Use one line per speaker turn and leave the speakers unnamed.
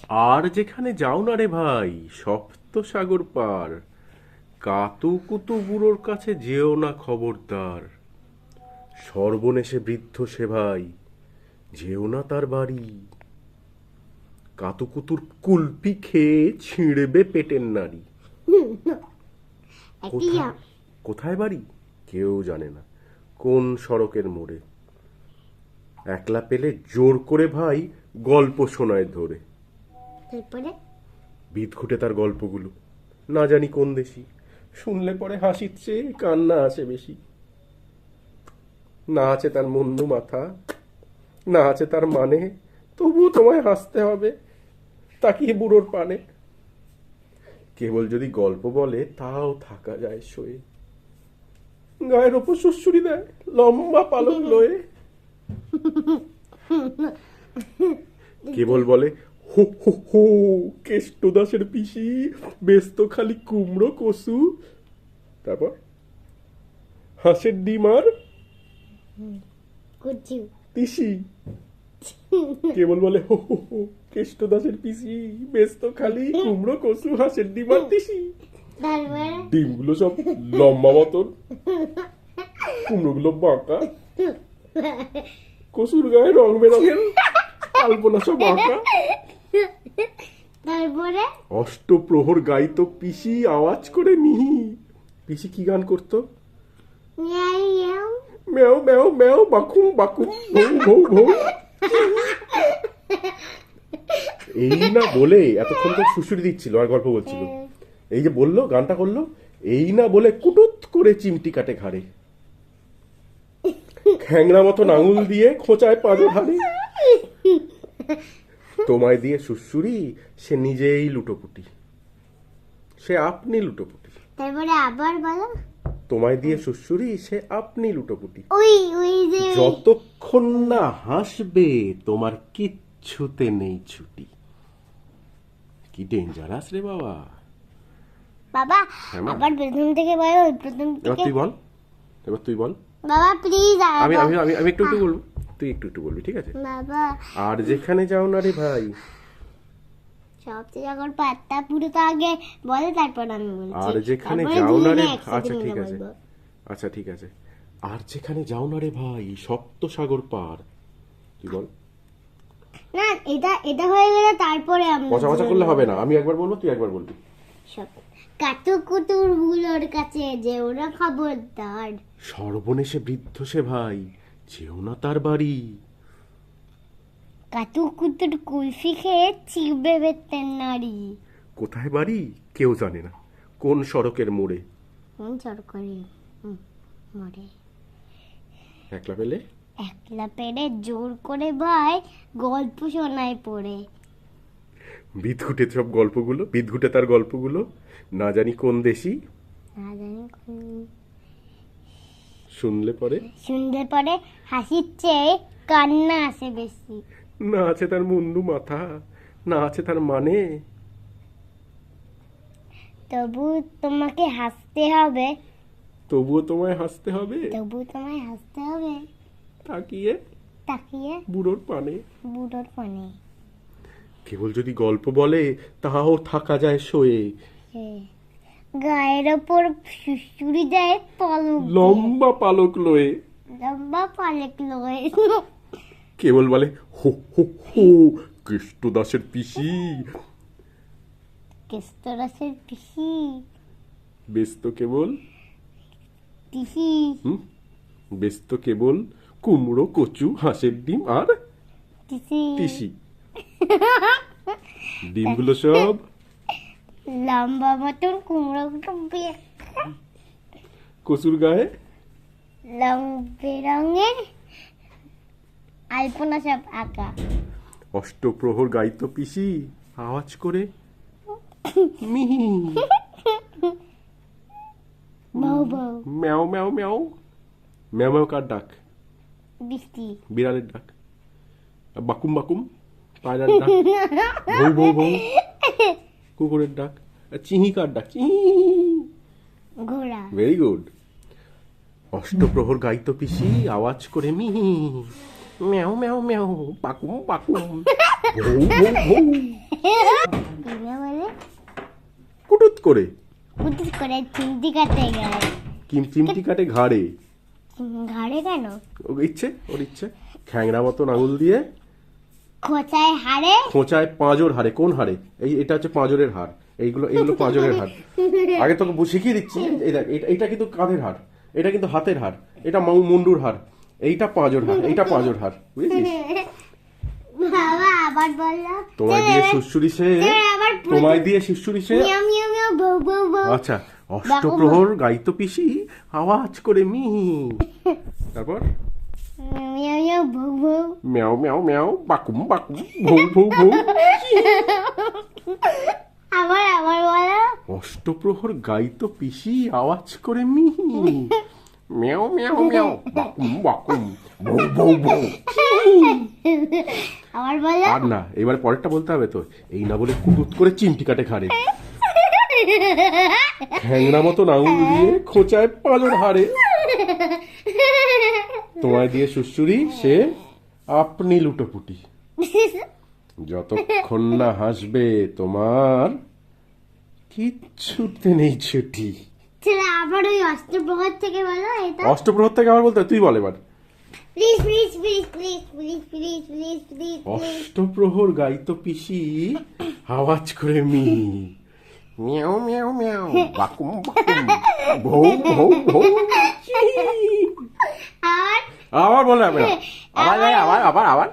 আর যেখানে যাও না রে ভাই, সপ্ত সাগর পার, কাতু কুতু বুড়োর কাছে যেও না খবরদার। সর্বনেশে বৃদ্ধ সে ভাই, যেও না তার বাড়ি। কাতু কুতুর কুলপি খেয়ে ছিঁড়বে পেটের নাড়ি। কোথায় কোথায় বাড়ি কেউ জানে না, কোন সড়কের মোড়ে। একলা পেলে জোর করে ভাই গল্প শোনায় ধরে।
তারপরে
বিদঘুটে তার গল্পগুলো, না জানি কোন দেশি। শুনলে পরে হাসির চেয়ে কান্না আসে বেশি। না আছে তার মুন্ডু মাথা, না আছে তার মানে, তবুও তোমায় হাসতে হবে তাকিয়ে বুড়োর পানে। কেবল যদি গল্প বলে তাও থাকা যায় সয়ে। গায়ের ওপর সুড়সুড়ি দেয় লম্বা পালক লয়ে। কেবল বলে হো হো হো, কেষ্ট দাসের পিসি, ব্যস্ত খালি কুমড়ো কসু। তারপর হাঁসের ডিম আর
কুচু
তিসি। কেবল বলে হো হো হো, কেষ্ট দাসের পিসি, ব্যস্ত খালি কুমড়ো কসু, হাঁসের ডিম আর তিসি।
তারপরে
ডিমগুলো সব লম্বা মতন, কুমড়োগুলো বাঁকা, কসুর গায়ে রং বেরঙের আলপনা সব আঁকা।
তারপরে
অষ্টপ্রহর গাইতো পিসি আওয়াজ করে মিহি। পিসি কি গান করতো?
মিয়াও মিয়াও
ম্যাও ম্যাও ম্যাও, বাকুম বাকুম, ভৌ ভৌ ভৌ। এই না বলে এতক্ষণ তো সুশুরি দিচ্ছিল আর গল্প বলছিল। এই যে বললো গানটা করলো, এই না বলে কুটুত করে চিমটি কাটে ঘাড়ে, খ্যাংরা মতো আঙুল দিয়ে খোঁচায় পাঁজর হাড়ে। তোমায় দিয়ে সুশুরি, সে নিজেই লুটোপুটি, সে আপনি লুটোপুটি।
তারপরে আবার বলো।
তোমায় দিয়ে সুশুরি, সে আপনি লুটোপুটি।
ওই ওই যে
যতক্ষণ না হাসবে তোমার কিচ্ছুতে নেই ছুটি। কি ডেঞ্জারাস রে বাবা।
বাবা
হ্যাঁ, মা।
আবার প্রথম থেকে বলো, প্রথম
এবার
থেকে।
তুই বল, এবার তুই বল।
বাবা প্লিজ
আমি আমি আমি আমি একটু একটু বলবো, তুই একটু একটু বলবি, ঠিক আছে?
বাবা
আর যেখানে যাও না রে ভাই।
সবচেয়ে যখন পাত্তা পুরো তো আগে বলে, তারপর আমি বলছি।
আর যেখানে
তারপরে
যাও না রে,
দুজনে একসাথে
আচ্ছা
মিলে
ঠিক আছে,
বলবো।
আচ্ছা ঠিক আছে। আর যেখানে যাও না রে ভাই, সপ্ত সাগর পার। তুই বল।
না, এটা এটা হয়ে গেলে তারপরে আমরা
পচা পচা করলে হবে না, আমি একবার বলবো তুই একবার বলবি।
সব কাতু কুতুর বুলোর কাছে যে ওরা খবরদার।
সর্বনেশে বৃদ্ধ সে ভাই, যেও না তার বাড়ি।
কাতু কুতুর কুলফি খেয়ে চিববে বেতেন নারী।
কোথায় বাড়ি কেউ জানে না, কোন সড়কের মোড়ে।
সরকারি মরে
একলা পেলে
একলা পেরে জোর করে ভাই গল্প শোনায় পড়ে।
বিদঘুটে সব গল্পগুলো, বিদঘুটে তার গল্পগুলো, না জানি কোন দেশি।
না জানি
শুনলে পরে
শুনতে পরে হাসির চেয়ে কান্না আসে বেশি।
না আছে তার মুন্ডু মাথা, না আছে তার মানে,
তবু তোমাকে হাসতে হবে,
তবুও তোমায় হাসতে হবে
তবু তোমায় হাসতে হবে
তাকিয়ে
তাকিয়ে
বুড়োর পানে।
বুড়োর পানে।
কেবল যদি গল্প বলে তাও থাকা যায় সয়ে।
গায়ের ওপর সুড়সুড়ি দেয় পলক দিয়ে।
লম্বা পালক লয়ে।
লম্বা পালক লয়ে।
কেবল বলে হো হো হো, কৃষ্ট দাসের পিসি,
কেষ্টরাসের পিসি,
ব্যস্ত কেবল
পিসি,
ব্যস্ত কেবল কুমড়ো কচু, হাঁসের ডিম আর
পিসি।
তিসি। ডিমগুলো সব
লম্বা মতন কুমড়ো টুম্পিয়ে
কচুর গায়ে।
রং বেরঙের আলপনা সব আঁকা।
অষ্টপ্রহর গাইতো পিসি আওয়াজ করে মিহি।
বউ বউ
ম্যাও ম্যাও ম্যাও। ম্যাও ম্যাও কার ডাক?
বৃষ্টি।
বিড়ালের ডাক। বাকুম বাকুম পায়রার ডাক। ভৌ ভৌ ভৌ কুকুরের ডাক। চিহি কার ডাক? চিহি।
ঘোড়া।
Very good. অষ্টপ্রহর গাইতো পিসি আওয়াজ করে মিহি। ম্যাও ম্যাও ম্যাও, বাকুম বাকুম, ভৌ ভৌ ভৌ। করে
চিমটি কাটে গেলে
চিমটি কাটে ঘাড়ে।
ঘাড়ে কেন?
ওর ইচ্ছে খ্যাংরা মতন আঙুল দিয়ে
খোঁচায় হাড়ে,
খোঁচায় পাঁজর হাড়ে। কোন হাড়ে? এটা হচ্ছে পাঁজরের হাড়। এইগুলো পাঁজরের হাড়। আগে তোকে শিখিয়ে দিচ্ছি। এই দেখ, এটা কিন্তু কাঁধের হাড়, এটা কিন্তু হাতের হাড়, এটা মুন্ডুর হাড়, এইটা পাঁজর হাড়, এইটা পাঁজর হাড়, বুঝেছিস?
বাবা আবার বললো
তোমায় দিয়ে সুড়সুড়ি সে
মিয়াও মিয়াও মিয়াও বউ বউ বউ।
আচ্ছা, অষ্টপ্রহর গাইতো পিসি আওয়াজ করে মি। তারপর
মিয়াও মিয়াও বউ বউ।
ম্যাও ম্যাও ম্যাও বাকুম বাকুম ভৌ ভৌ ভৌ।
আবার আবার বলো।
অষ্টপ্রহর গাইতো পিসি আওয়াজ করে মি। ম্যাও ম্যাও ম্যাও বাকুম বাকুম ভৌ ভৌ ভৌ।
আবার বলো।
আর না, এবার পরেরটা বলতে হবে তো। এই না বলে কুকুত করে চিমটি কাটে ঘাড়ে, ঠ্যাংরা মতন আঙুল দিয়ে খোঁচায় পাঁজর হাড়ে। তোমায় দিয়ে সুড়সুড়ি সে আপনি লুটোপুটি। যতক্ষণ না হাসবে তোমার কিচ্ছুতে নেই ছুটি।
চলো আবার ওই অষ্টপ্রহর থেকে বলো এটা।
অষ্টপ্রহর থেকে আবার বলতে হবে? তুই বল এবার।
Please please please please please please please please.
অষ্টপ্রহর গাইতো পিসি আওয়াজ করে মি। মিয়াও মিয়াও মিয়াও বাকুম বাকুম ভৌ ভৌ ভৌ।
আর
আবার বলে আবার আবার আবার আবার আবার